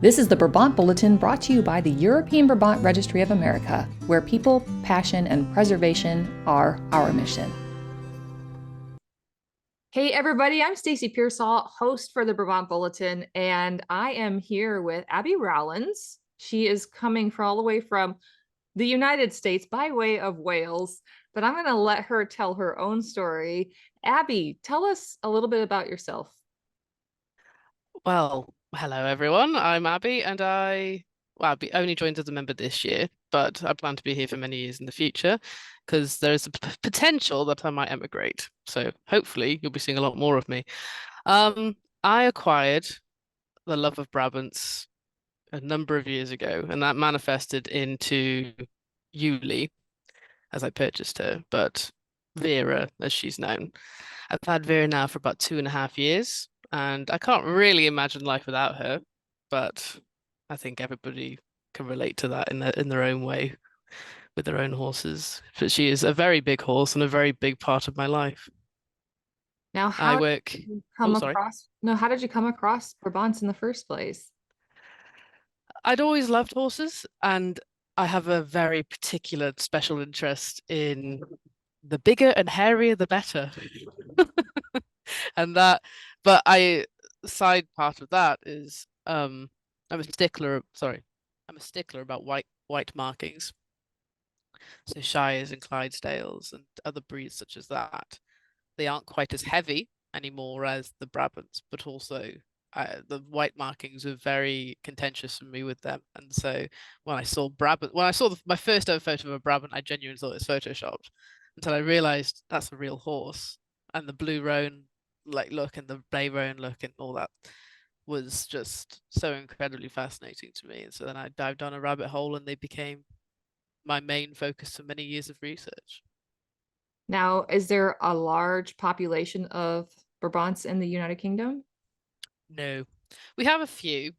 This is the Brabant Bulletin brought to you by the European Brabant Registry of America, where people, passion, and preservation are our mission. Hey everybody, I'm Stacy Pearsall, host for the Brabant Bulletin, and I am here with Abi Rowlands. She is coming all the way from the United States by way of Wales, but I'm going to let her tell her own story. Abi, tell us a little bit about yourself. Well, hello everyone. I'm Abby, and I only joined as a member this year, but I plan to be here for many years in the future because there is a potential that I might emigrate. So hopefully you'll be seeing a lot more of me. Um, I acquired the love of Brabants a number of years ago, and that manifested into Yuli as I purchased her, but Vera, as she's known. I've had Vera now for about 2.5 years, and I can't really imagine life without her, but I think everybody can relate to that in their own way with their own horses. But she is a very big horse and a very big part of my life. Now, I how did work, you oh, come sorry. across, no, how did you come across Brabants in the first place? I'd always loved horses, and I have a very particular special interest in the bigger and hairier, the better. And that, but side part of that is I'm a stickler, sorry, I'm a stickler about white markings. So Shires and Clydesdales and other breeds such as that. They aren't quite as heavy anymore as the Brabants, but also the white markings were very contentious for me with them. And so when I saw my first ever photo of a Brabant, I genuinely thought it was photoshopped until I realized that's a real horse. And the blue roan like look and the bay roan look and all that was just so incredibly fascinating to me. And so then I dived down a rabbit hole and they became my main focus for many years of research. Now, is there a large population of Brabants in the United Kingdom? No, we have a few.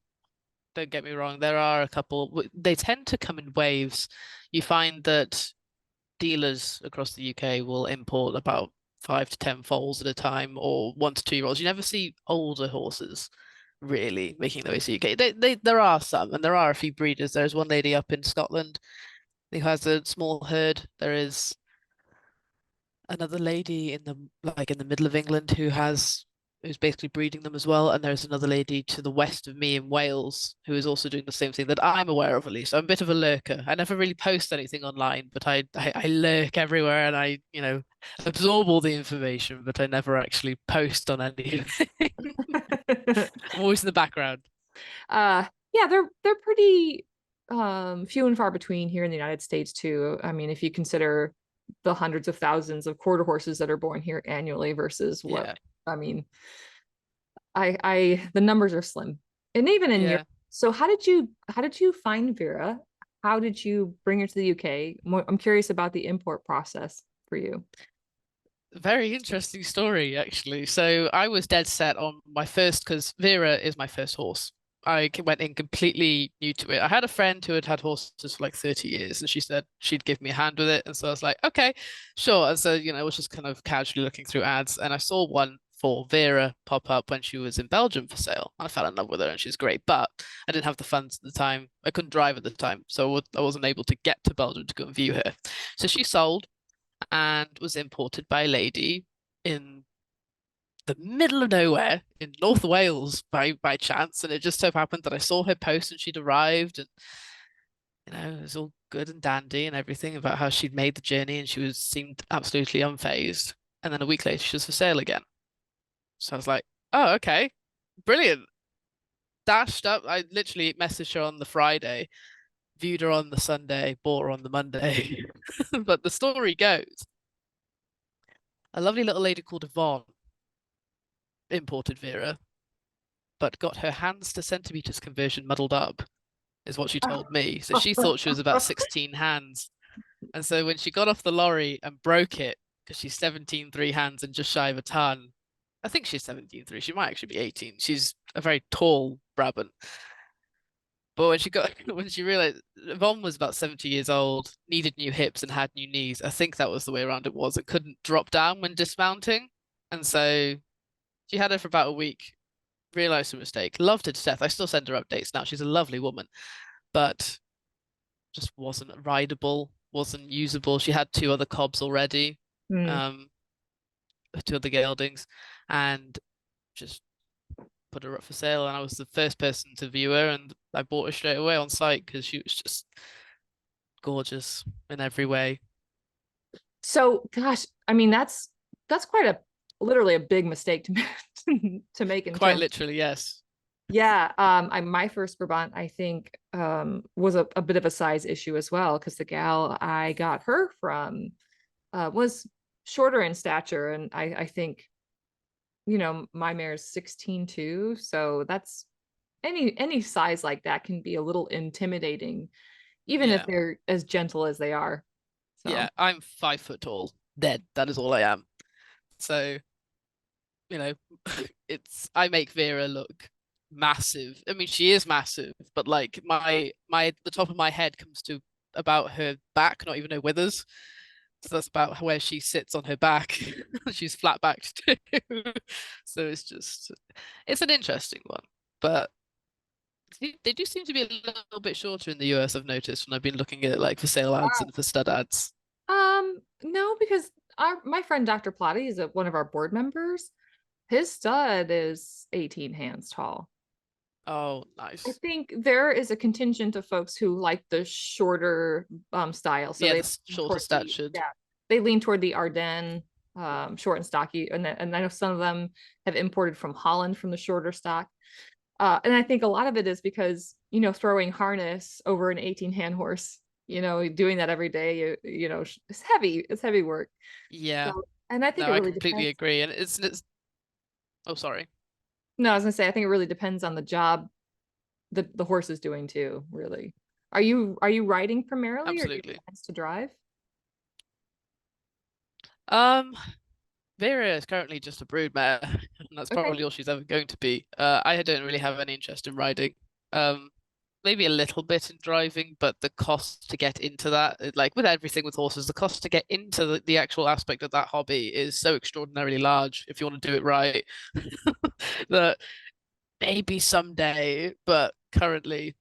Don't get me wrong. There are a couple. They tend to come in waves. You find that dealers across the UK will import about 5 to 10 foals at a time, or 1 to 2 year olds. You never see older horses really making their way to the UK. There are some, and there are a few breeders. There's one lady up in Scotland who has a small herd. There is another lady in the middle of England who's basically breeding them as well. And there's another lady to the west of me in Wales who is also doing the same thing that I'm aware of, at least. I'm a bit of a lurker. I never really post anything online, but I lurk everywhere and I absorb all the information, but I never actually post on any. I'm always in the background. Yeah, they're pretty few and far between here in the United States too. I mean, if you consider the hundreds of thousands of quarter horses that are born here annually versus what Yeah. I mean, I the numbers are slim. And even in Europe. Yeah. So how did you find Vera? How did you bring her to the UK? I'm curious about the import process for you. Very interesting story, actually. So I was dead set on my first, because Vera is my first horse. Went in completely new to it. I had a friend who had had horses for like 30 years, and she said she'd give me a hand with it. And so I was like, okay, sure. And so, I was just kind of casually looking through ads, and I saw one for Vera pop up when she was in Belgium for sale. I fell in love with her, and she's great, but I didn't have the funds at the time. I couldn't drive at the time, so I wasn't able to get to Belgium to go and view her. So she sold and was imported by a lady in the middle of nowhere in North Wales by chance, and it just so happened that I saw her post and she'd arrived, and it was all good and dandy and everything about how she'd made the journey, and she seemed absolutely unfazed. And then a week later, she was for sale again. So I was like, "Oh, okay, brilliant." Dashed up. I literally messaged her on the Friday, viewed her on the Sunday, bought her on the Monday. But the story goes, a lovely little lady called Yvonne imported Vera, but got her hands to centimeters conversion muddled up, is what she told me. So she thought she was about 16 hands. And so when she got off the lorry and broke it, because she's 17.3 hands and just shy of a ton, I think she's 17.3. She might actually be 18. She's a very tall Brabant. But when she realized Yvonne was about 70 years old, needed new hips and had new knees, I think that was the way around it was. It couldn't drop down when dismounting. And so she had her for about a week, realized her mistake. Loved her to death. I still send her updates now. She's a lovely woman, but just wasn't rideable, wasn't usable. She had two other cobs already, Hmm. um, two other geldings, and just put her up for sale. And I was the first person to view her, and I bought her straight away on site because she was just gorgeous in every way. So, gosh, I mean, that's quite a literally a big mistake to to make in Quite terms. literally, yes. Yeah, my first Brabant, I think, was a bit of a size issue as well, because the gal I got her from was shorter in stature, and I think, my mare's 16 too, so that's any size like that can be a little intimidating, even if Yeah. they're as gentle as they are. So, Yeah, I'm 5 foot tall. Dead. That is all I am. So, you know, I make Vera look massive. I mean, she is massive, but like the top of my head comes to about her back, not even her withers. So that's about where she sits on her back. She's flat backed too. So it's an interesting one. But they do seem to be a little bit shorter in the US, I've noticed when I've been looking at like for sale ads and for stud ads. no, because my friend Dr. Plotty is one of our board members. His stud is 18 hands tall. Oh, I nice. think there is a contingent of folks who like the shorter style. So Yeah, they the lean shorter toward the, statured. yeah, they lean toward the Ardennes short and stocky. And I know some of them have imported from Holland from the shorter stock. And I think a lot of it is because, throwing harness over an 18 hand horse, doing that every day, it's heavy. It's heavy work. Yeah. So, and I think No, it I really completely depends. agree. And it's oh, sorry. No, I was gonna say, I think it really depends on the job the horse is doing too, really. Are you riding primarily, or do you have Absolutely. plans to drive? Um, Vera is currently just a brood mare, and that's Okay. probably all she's ever going to be. I don't really have any interest in riding. Um, maybe a little bit in driving, but the cost to get into that, like with everything with horses, the cost to get into the actual aspect of that hobby is so extraordinarily large if you want to do it right. That maybe someday, but currently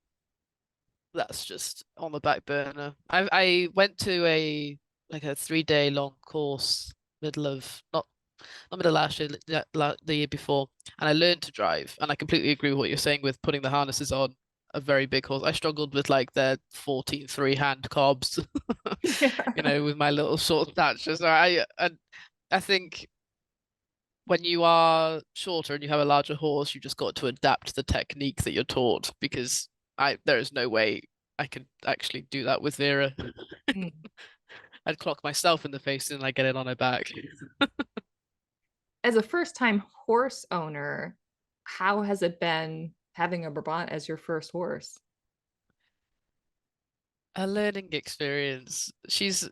that's just on the back burner. I went to a 3 day long course middle of not middle of last year, the year before, and I learned to drive. And I completely agree with what you're saying with putting the harnesses on a very big horse. I struggled with like their 14 3 hand cobs, Yeah. with my little short stature. So I think when you are shorter and you have a larger horse, you just got to adapt the technique that you're taught because there is no way I could actually do that with Vera. Mm. I'd clock myself in the face and I get it on her back. As a first-time horse owner, how has it been having a Brabant as your first horse? A learning experience. She's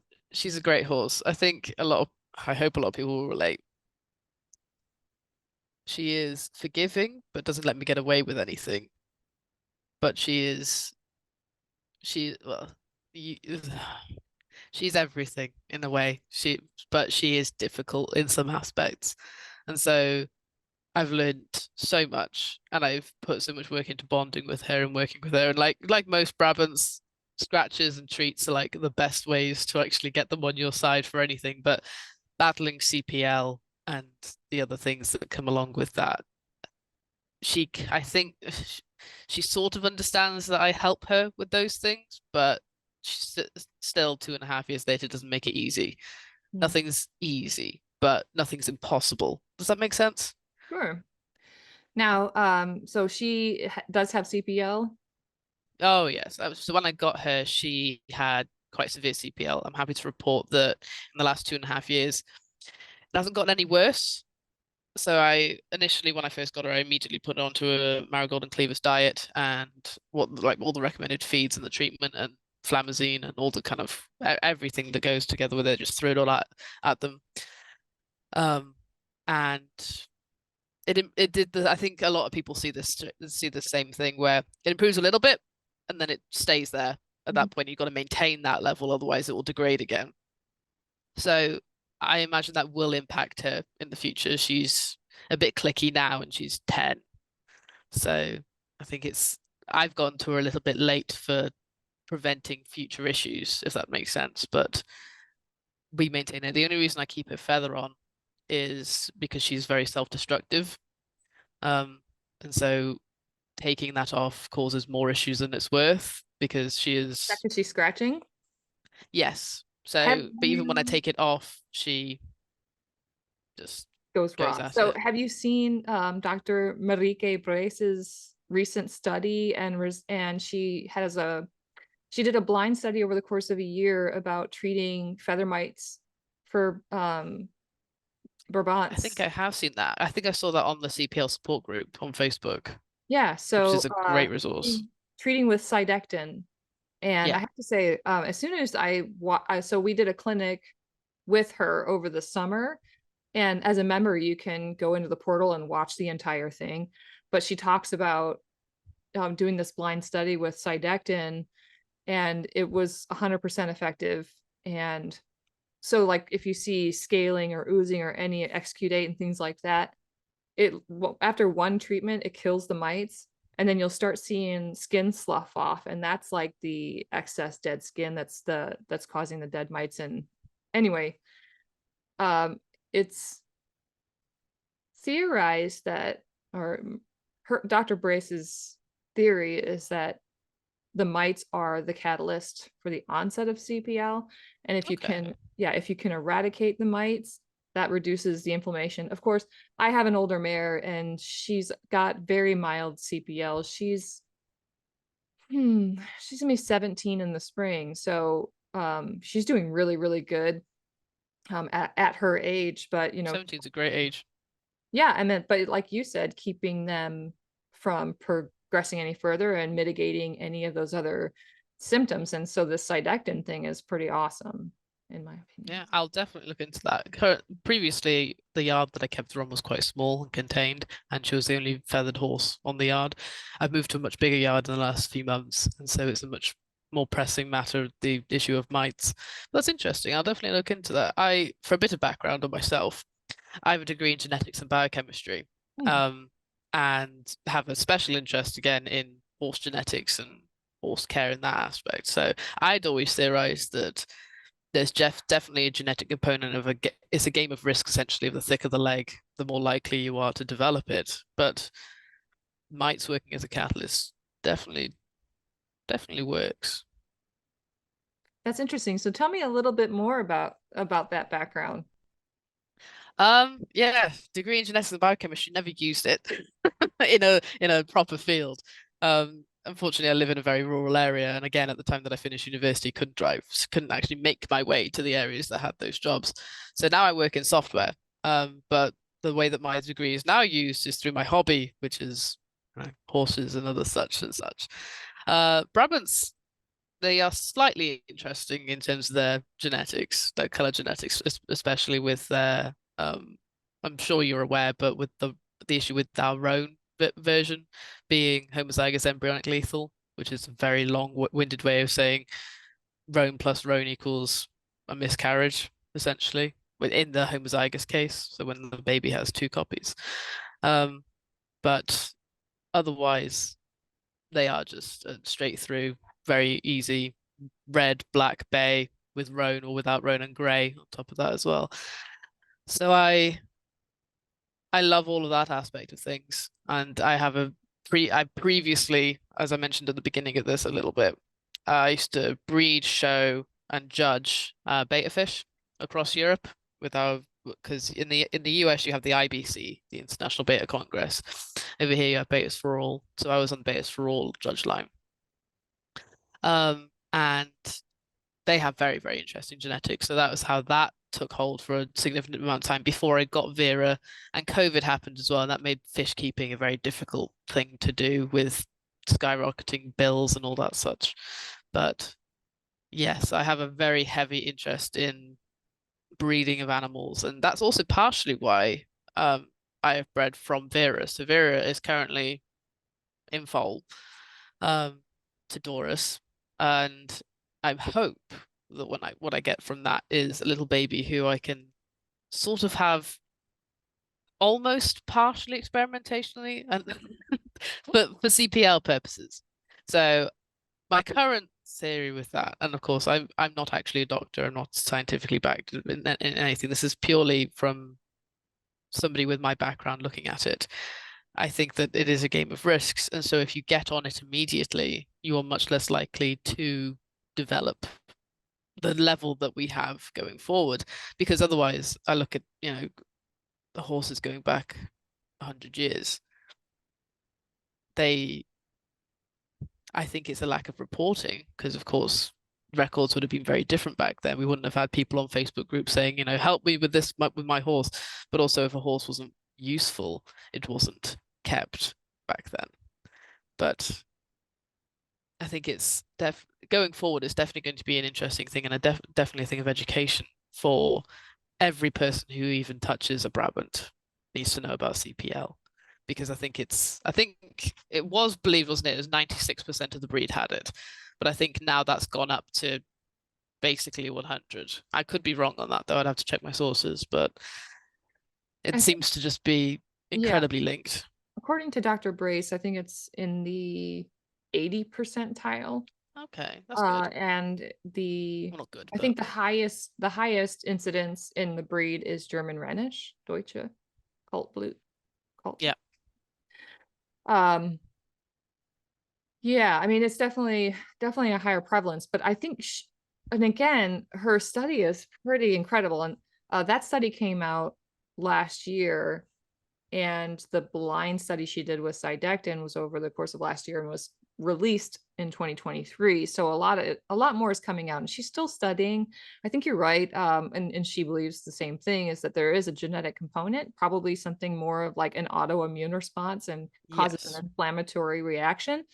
a great horse. I hope a lot of people will relate. She is forgiving, but doesn't let me get away with anything. But well, you, she's everything in a way. But she is difficult in some aspects. And so I've learned so much and I've put so much work into bonding with her and working with her. And like most Brabants, scratches and treats are like the best ways to actually get them on your side for anything. But battling CPL and the other things that come along with that, I think she sort of understands that I help her with those things, but still 2.5 years later doesn't make it easy. Mm. Nothing's easy, but nothing's impossible. Does that make sense? Sure. Now, so she does have CPL. Oh yes. So when I got her, she had quite severe CPL. I'm happy to report that in the last 2.5 years, it hasn't gotten any worse. So when I first got her, I immediately put her onto a marigold and cleavers diet and all the recommended feeds and the treatment and flamazine and all the kind of everything that goes together with it. Just threw it all at them. Um, and it did I think a lot of people see the same thing where it improves a little bit and then it stays there. At Mhm. that point, you've got to maintain that level, otherwise it will degrade again. So I imagine that will impact her in the future. She's a bit clicky now and she's 10. So I think I've gone to her a little bit late for preventing future issues, if that makes sense. But we maintain it. The only reason I keep her feather on is because she's very self-destructive. And so taking that off causes more issues than it's worth because she That is, because she's scratching. yes. Have So, but even when I you take it off, she just goes goes wrong. at So it. have you seen Dr. Marique Brace's recent study and she did a blind study over the course of a year about treating feather mites for I think Brabants. I have seen that. I think I saw that on the CPL support group on Facebook, Yeah, which so is a great resource. treating with Sidectin. And I Yeah. have to say, as soon as so we did a clinic with her over the summer. And as a member, you can go into the portal and watch the entire thing. But she talks about doing this blind study with Sidectin, and it was 100% effective. And so, like, if you see scaling or oozing or any exudate and things like that, after one treatment, it kills the mites. And then you'll start seeing skin slough off, and that's like the excess dead skin that's causing the dead mites. And anyway, it's theorized that, or her Dr. Brace's theory is that the mites are the catalyst for the onset of CPL. And if you Okay. can, yeah, if you can eradicate the mites, that reduces the inflammation. Of course, I have an older mare and she's got very mild CPL. She's gonna be 17 in the spring. So she's doing really, really good at her age. But 17's a great age. yeah, and then, but like you said, keeping them from progressing any further and mitigating any of those other symptoms. And so this Sidectin thing is pretty awesome, in my opinion. Yeah, I'll definitely look into that. Previously, the yard that I kept her on was quite small and contained, and she was the only feathered horse on the yard. I've moved to a much bigger yard in the last few months, and so it's a much more pressing matter, the issue of mites. That's interesting. I'll definitely look into that. For a bit of background on myself, I have a degree in genetics and biochemistry, Hmm. um, and have a special interest again in horse genetics and horse care in that aspect. So I'd always theorized that there's definitely a genetic component of it's a game of risk essentially. Of the thicker the leg, the more likely you are to develop it. But mites working as a catalyst definitely definitely works. That's interesting. So tell me a little bit more about that background. Yeah, degree in genetics and biochemistry, never used it in a proper field. Unfortunately, I live in a very rural area, and again, at the time that I finished university, couldn't drive, couldn't actually make my way to the areas that had those jobs. So now I work in software. But the way that my degree is now used is through my hobby, which is horses and other such and such. Brabants, they are slightly interesting in terms of their genetics, their color genetics, especially with their I'm sure you're aware, but with the issue with our roan version being homozygous embryonic lethal, which is a very long-winded way of saying roan plus roan equals a miscarriage, essentially, within the homozygous case. So when the baby has two copies. Um, but otherwise, they are just straight through, very easy red, black bay with roan or without roan and grey on top of that as well. So I love all of that aspect of things. And I previously, as I mentioned at the beginning of this a little bit, I used to breed, show, and judge beta fish across Europe with our because in the US you have the IBC, the International Beta Congress. Over here you have Betas for All. So I was on Betas for All judge line. And they have very, very interesting genetics. So that was how that took hold for a significant amount of time before I got Vera. And COVID happened as well. And that made fish keeping a very difficult thing to do with skyrocketing bills and all that such. But yes, I have a very heavy interest in breeding of animals. And that's also partially why I have bred from Vera. So Vera is currently in foal um, to Doris. And I hope that what I get from that is a little baby who I can sort of have almost partially experimentationally and for CPL purposes. So my current theory with that, and of course I'm not actually a doctor, I'm not scientifically backed in anything. This is purely from somebody with my background looking at it. I think that it is a game of risks, and so if you get on it immediately, you are much less likely to develop the level that we have going forward. Because otherwise, I look at, the horses going back 100 years. I think it's a lack of reporting because, of course, records would have been very different back then. We wouldn't have had people on Facebook groups saying, help me with this with my horse. But also, if a horse wasn't useful, it wasn't kept back then. But I think it's going forward is definitely going to be an interesting thing, and definitely a thing of education for every person who even touches a Brabant needs to know about CPL. Because I think it was believed, wasn't it? It was 96% of the breed had it. But I think now that's gone up to basically 100. I could be wrong on that though. I'd have to check my sources, but it seems to just be incredibly linked. According to Dr. Brace, I think it's in the 80 percentile. Okay, that's good. And Well, not good, I think the highest incidence in the breed is German Rhenish, Deutsche Kaltblut. Yeah. Yeah, I mean, it's definitely a higher prevalence, but I think, and again, her study is pretty incredible. And that study came out last year, and the blind study she did with Sidectin was over the course of last year and was released in 2023. So a lot more is coming out, and she's still studying. I think you're right. And she believes the same thing, is that there is a genetic component, probably something more of like an autoimmune response and causes Yes. an inflammatory reaction.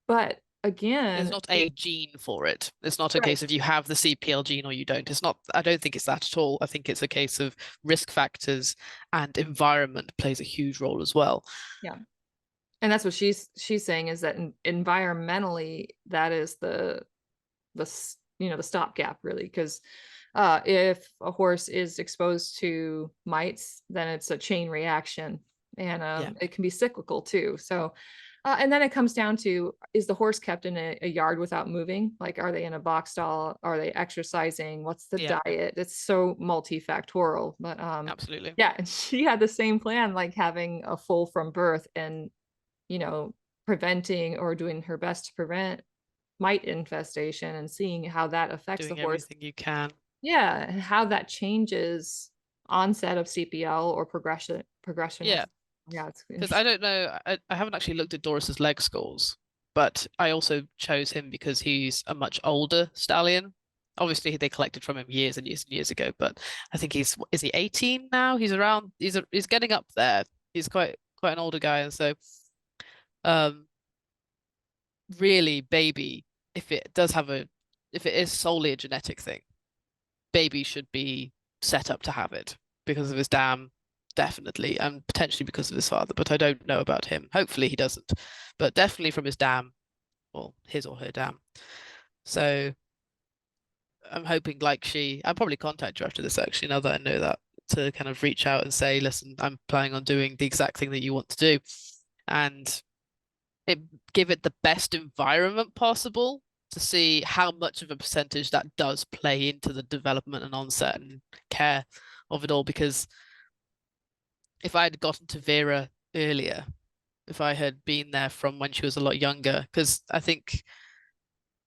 But again, There's not a gene for it. It's not a case of you have the CPL gene or you don't. It's not, I don't think it's that at all. I think it's a case of risk factors, and environment plays a huge role as well. Yeah. And that's what she's saying, is that environmentally, that is the the stopgap, really, because if a horse is exposed to mites, then it's a chain reaction, and it can be cyclical too. So and then it comes down to, is the horse kept in a yard without moving? Like, are they in a box stall? Are they exercising? What's the diet? It's so multifactorial. But Absolutely. yeah, and she had the same plan, like having a foal from birth, and preventing, or doing her best to prevent, mite infestation, and seeing how that affects the Doing horse. everything you can. Yeah, and how that changes onset of CPL or progression of. Yeah. Yeah, it's Because I interesting. don't know, I haven't actually looked at Doris's leg scores, but I also chose him because he's a much older stallion. Obviously, they collected from him years and years and years ago, but I think is he 18 now? He's getting up there. He's quite an older guy, and so um really baby, if it is solely a genetic thing, baby should be set up to have it because of his dam, definitely, and potentially because of his father, but I don't know about him. Hopefully he doesn't, but definitely from his dam, or his or her dam. So I'm hoping, I'll probably contact you after this actually, now that I know that, to kind of reach out and say, listen, I'm planning on doing the exact thing that you want to do, and give it the best environment possible to see how much of a percentage that does play into the development and onset and care of it all. Because if I had gotten to Vera earlier, if I had been there from when she was a lot younger, because I think,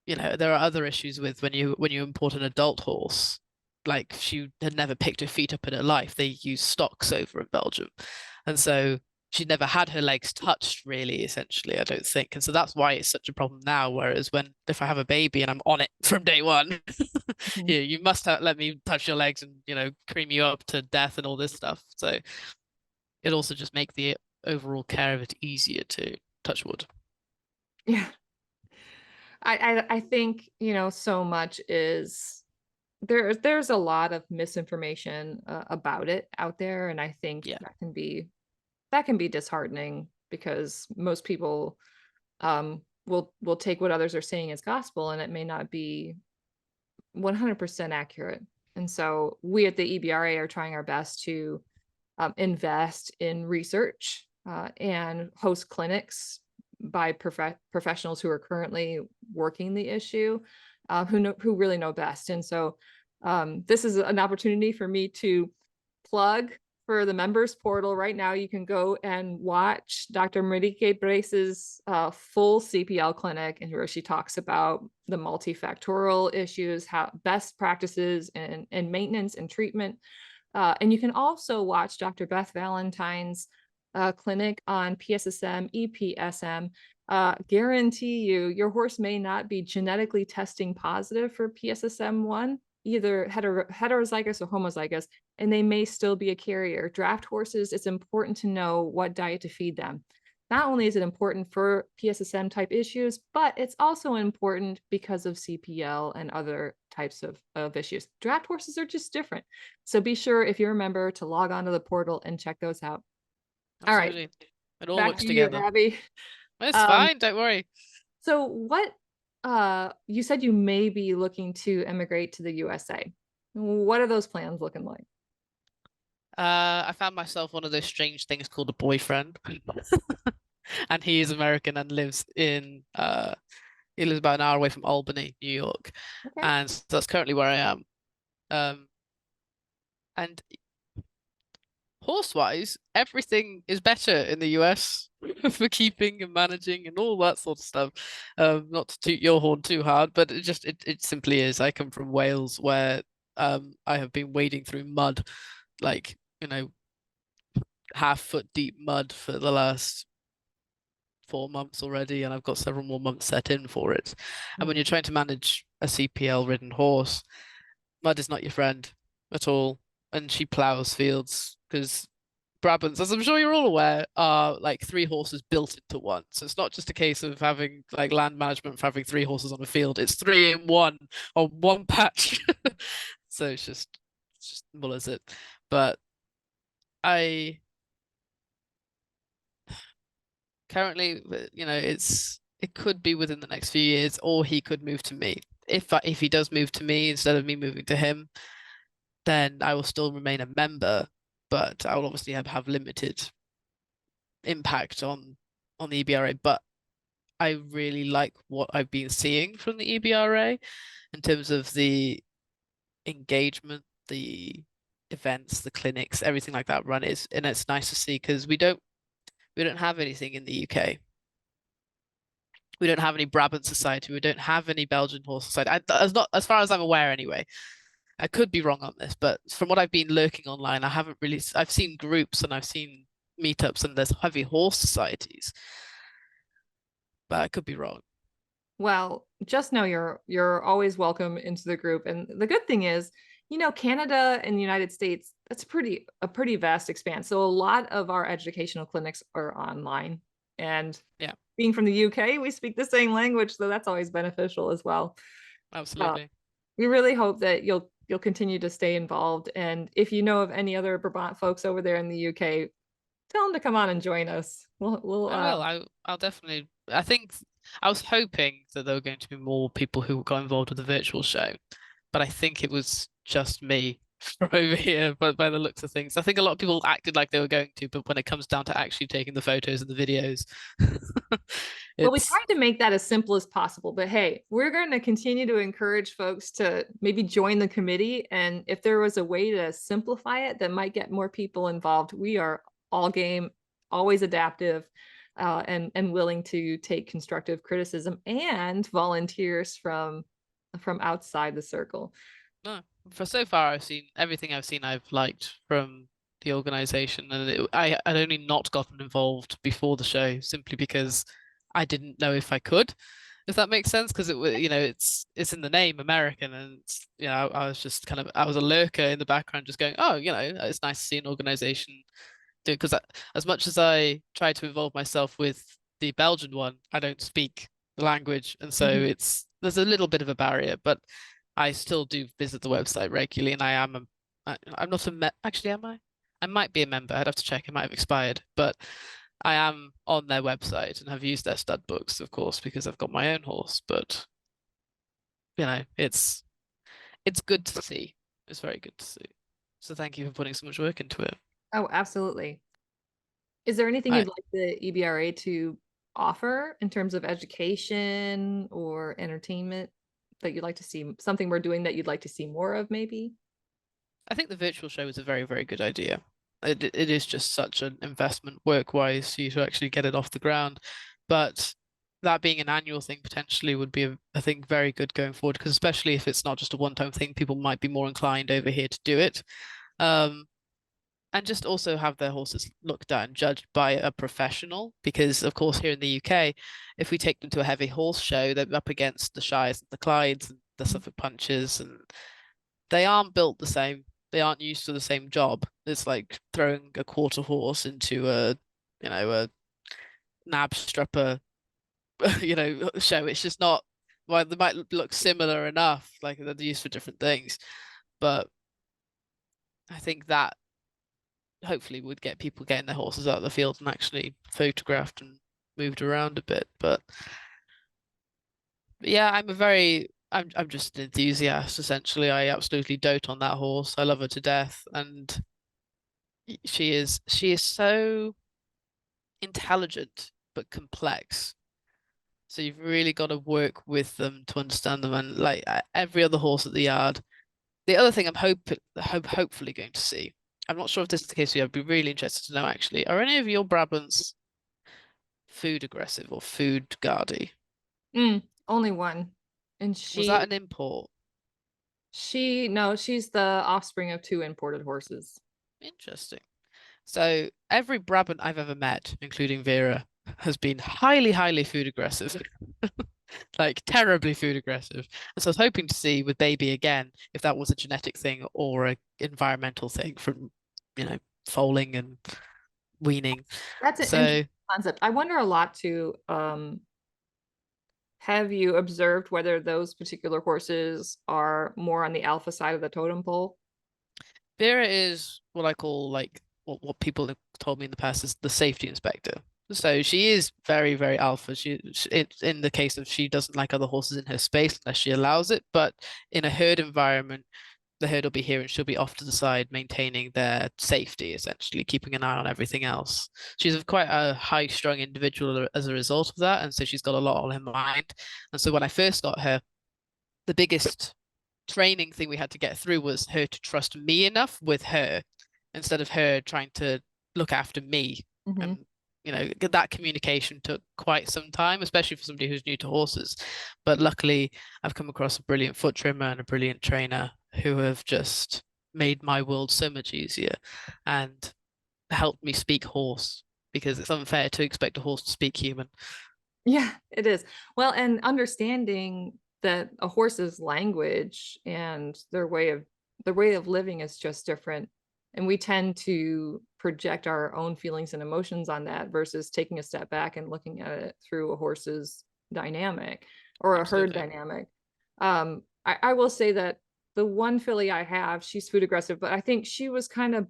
there are other issues with when you import an adult horse. Like, she had never picked her feet up in her life. They use stocks over in Belgium. And so she'd never had her legs touched, really, essentially, I don't think. And so that's why it's such a problem now. Whereas if I have a baby and I'm on it from day one, Mhm. you must let me touch your legs and, cream you up to death and all this stuff. So it also just make the overall care of it easier, to touch wood. Yeah. I think, so much is there's a lot of misinformation about it out there, and I think Yeah. that can be disheartening, because most people will take what others are saying as gospel, and it may not be 100% accurate. And so we at the EBRA are trying our best to invest in research, and host clinics by professionals who are currently working the issue, who really know best. And so this is an opportunity for me to plug for the members portal. Right now, you can go and watch Dr. Marique Brace's full CPL clinic, and where she talks about the multifactorial issues, how best practices and maintenance and treatment. And you can also watch Dr. Beth Valentine's clinic on PSSM, EPSM. Guarantee you, your horse may not be genetically testing positive for PSSM1, either heterozygous or homozygous, and they may still be a carrier. Draft horses, it's important to know what diet to feed them. Not only is it important for PSSM type issues, but it's also important because of CPL and other types of issues. Draft horses are just different. So be sure, if you're a member, to log on to the portal and check those out. All right, Absolutely. It all back works to you, together. Abby. It's Um, fine, don't worry. so what you said you may be looking to immigrate to the USA. What are those plans looking like? I found myself one of those strange things called a boyfriend. And he is American and lives in he lives about an hour away from Albany, New York. Okay. And so that's currently where I am. Um, and horse-wise, everything is better in the US for keeping and managing and all that sort of stuff. Not to toot your horn too hard, but it simply is. I come from Wales, where I have been wading through mud, like, 1/2 foot deep mud for the last 4 months already, and I've got several more months set in for it. And when Mm. you're trying to manage a CPL ridden horse, mud is not your friend at all. And she plows fields because Brabants, as I'm sure you're all aware, are like three horses built into one. So it's not just a case of having like land management for having three horses on a field. It's three in one on one patch. So it's just mullers it. But I currently, it could be within the next few years, or he could move to me. If he does move to me instead of me moving to him, then I will still remain a member, but I will obviously have limited impact on the EBRA. But I really like what I've been seeing from the EBRA in terms of the engagement, the events, the clinics, everything like that run is, and it's nice to see because we don't have anything in the UK. We don't have any Brabant Society. We don't have any Belgian Horse Society. As far as I'm aware, anyway. I could be wrong on this, but from what I've been lurking online, I haven't really. I've seen groups and I've seen meetups, and there's heavy horse societies, but I could be wrong. Well, just know you're always welcome into the group. And the good thing is, Canada and the United States, that's a pretty vast expanse. So a lot of our educational clinics are online. And Yeah, being from the UK, we speak the same language, so that's always beneficial as well. Uh, absolutely. we really hope that you'll continue to stay involved. And if you know of any other Brabant folks over there in the UK, tell them to come on and join us. We'll I will. I'll definitely. I think I was hoping that there were going to be more people who got involved with the virtual show, but I think it was just me from over here. But by the looks of things, I think a lot of people acted like they were going to, but when it comes down to actually taking the photos and the videos, Well, we it's tried to make that as simple as possible, but hey, we're going to continue to encourage folks to maybe join the committee. And if there was a way to simplify it that might get more people involved, we are all game, always adaptive, and willing to take constructive criticism and volunteers from outside the circle. no. For so far, I've seen everything I've seen. I've liked from the organization, and I'd only not gotten involved before the show simply because I didn't know if I could, if that makes sense, because it's in the name American, and I was just I was a lurker in the background, just going, oh, it's nice to see an organization do, because as much as I try to involve myself with the Belgian one, I don't speak the language, and so Mhm. there's a little bit of a barrier, but I still do visit the website regularly, and I'm not actually, am I? I might be a member. I'd have to check. It might have expired, but I am on their website and have used their stud books, of course, because I've got my own horse. But it's good to see. It's very good to see. So thank you for putting so much work into it. Oh, absolutely. Is there anything I you'd like the EBRA to offer in terms of education or entertainment that you'd like to see? Something we're doing that you'd like to see more of, maybe? I think the virtual show is a very, very good idea. It is just such an investment work-wise for you to actually get it off the ground. But that being an annual thing potentially would be, I think, very good going forward, because especially if it's not just a one-time thing, people might be more inclined over here to do it. Um, and just also have their horses looked at and judged by a professional, because of course here in the UK, if we take them to a heavy horse show, they're up against the Shires and the Clydes and the Suffolk Punches, and they aren't built the same. They aren't used to the same job. It's like throwing a quarter horse into a nab strapper, show. It's just not. Well, they might look similar enough, like they're used for different things, but I think that hopefully would get people getting their horses out of the field and actually photographed and moved around a bit. But yeah, I'm just an enthusiast essentially. I absolutely dote on that horse. I love her to death, and she is so intelligent but complex. So you've really got to work with them to understand them. And like every other horse at the yard, the other thing hopefully going to see. I'm not sure if this is the case for you. I'd be really interested to know actually. Are any of your Brabants food aggressive or food guardy? Only one. And Was that an import? no, she's the offspring of two imported horses. Interesting. So every Brabant I've ever met, including Vera, has been highly, highly food aggressive, like terribly food aggressive. And so I was hoping to see with Baby again if that was a genetic thing or a environmental thing from, foaling and weaning. That's an So interesting concept. I wonder a lot too. Have you observed whether those particular horses are more on the alpha side of the totem pole? Vera is what I call like what people have told me in the past is the safety inspector. So she is very, very alpha. It's in the case of she doesn't like other horses in her space unless she allows it. But in a herd environment, the herd will be here and she'll be off to the side, maintaining their safety, essentially, keeping an eye on everything else. She's quite a high-strung individual as a result of that, and so she's got a lot on her mind. And so when I first got her, the biggest training thing we had to get through was her to trust me enough with her instead of her trying to look after me. Mm-hmm. And that communication took quite some time, especially for somebody who's new to horses. But luckily, I've come across a brilliant foot trimmer and a brilliant trainer who have just made my world so much easier and helped me speak horse, because it's unfair to expect a horse to speak human. Yeah, it is. Well, and understanding that a horse's language and their way of living is just different. And we tend to project our own feelings and emotions on that versus taking a step back and looking at it through a horse's dynamic or a herd Absolutely. dynamic. I will say that the one filly I have, she's food aggressive, but I think she was kind of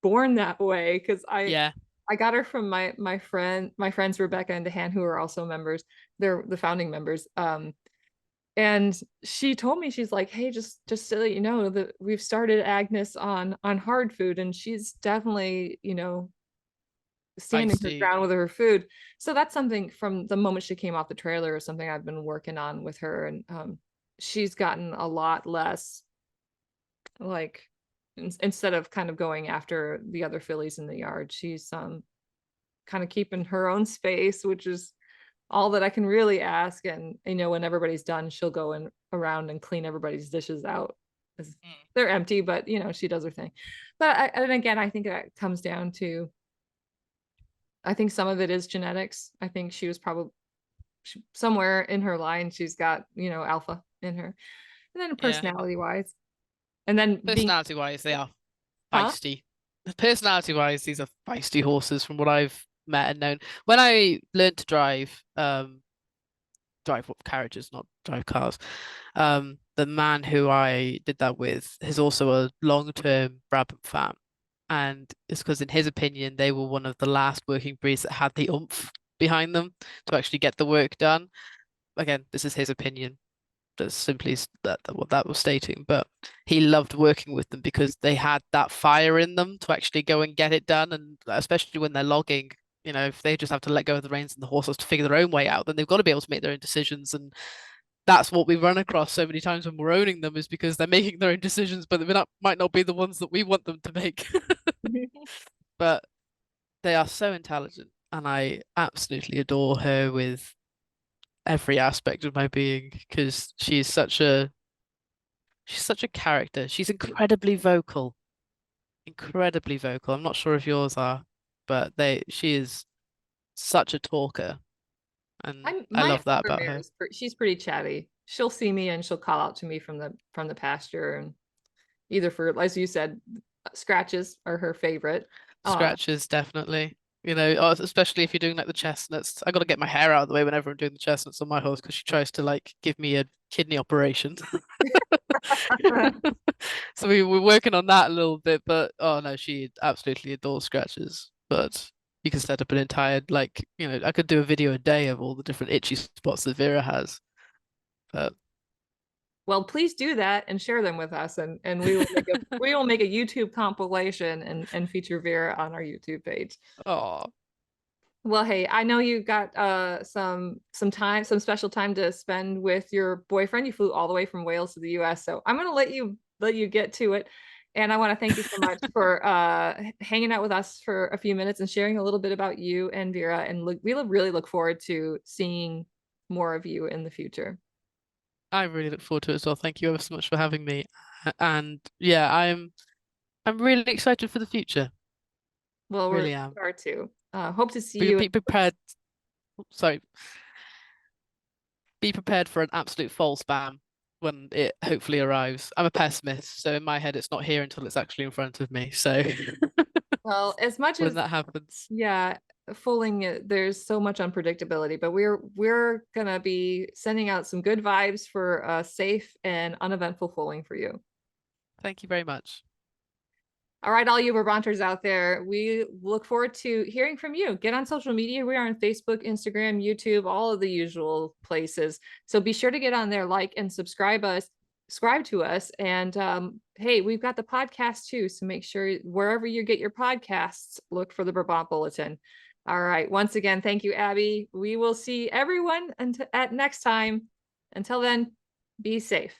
born that way because Yeah, I got her from my friends Rebecca and DeHaan, who are also members. They're the founding members. And she told me, she's like, hey, just so that you know that we've started Agnes on hard food, and she's definitely, standing her feisty. ground with her food. So that's something from the moment she came off the trailer is something I've been working on with her. And she's gotten a lot less like instead of kind of going after the other fillies in the yard, she's kind of keeping her own space, which is all that I can really ask. And when everybody's done, she'll go and around and clean everybody's dishes out because Mm. they're empty, but she does her thing. But and again, I think that comes down to, I think some of it is genetics. I think she was probably somewhere in her line, she's got, alpha in her. And then Yeah. personality wise. And then being, Personality wise, they are huh? feisty. Personality wise, these are feisty horses from what I've met and known. When I learned to drive carriages, not drive cars, the man who I did that with is also a long-term Brabant fan. And it's because, in his opinion, they were one of the last working breeds that had the oomph behind them to actually get the work done. Again, this is his opinion. That's simply what that was stating. But he loved working with them because they had that fire in them to actually go and get it done. And especially when they're logging, if they just have to let go of the reins and the horse has to figure their own way out, then they've got to be able to make their own decisions. And that's what we run across so many times when we're owning them, is because they're making their own decisions, but they might not be the ones that we want them to make. But they are so intelligent, and I absolutely adore her with every aspect of my being because she's such a character. She's incredibly vocal, incredibly vocal. I'm not sure if yours are, but she is such a talker, and I My love that older about mare her. is she's pretty chatty. She'll see me and she'll call out to me from the pasture, and either for, as you said, scratches are her favorite. Scratches, definitely. Especially if you're doing like the chestnuts. I got to get my hair out of the way whenever I'm doing the chestnuts on my horse because she tries to like give me a kidney operation. So we're working on that a little bit, but oh no, she absolutely adores scratches. But you can set up an entire I could do a video a day of all the different itchy spots that Vera has. But Well, please do that and share them with us, and we will make a YouTube compilation and feature Vera on our YouTube page. oh, Well, hey, I know you got some time, some special time to spend with your boyfriend. You flew all the way from Wales to the US, so I'm gonna let you get to it. And I want to thank you so much for hanging out with us for a few minutes and sharing a little bit about you and Vera. And really look forward to seeing more of you in the future. I really look forward to it as well. Thank you ever so much for having me. And yeah, I'm really excited for the future. Well, Really we am. are too. Hope to see Be, you. be prepared. Sorry, be prepared for an absolute false spam when it hopefully arrives. I'm a pessimist, so in my head, it's not here until it's actually in front of me. So Well, as much when as that happens, yeah, fooling it, there's so much unpredictability, but we're gonna be sending out some good vibes for a safe and uneventful fooling for you. thank you very much. All right, all you Brabanters out there, we look forward to hearing from you. Get on social media. We are on Facebook, Instagram, YouTube, all of the usual places. So be sure to get on there, like and subscribe to us. And hey, we've got the podcast too. So make sure wherever you get your podcasts, look for the Brabant Bulletin. All right. Once again, thank you, Abby. We will see everyone at next time. Until then, be safe.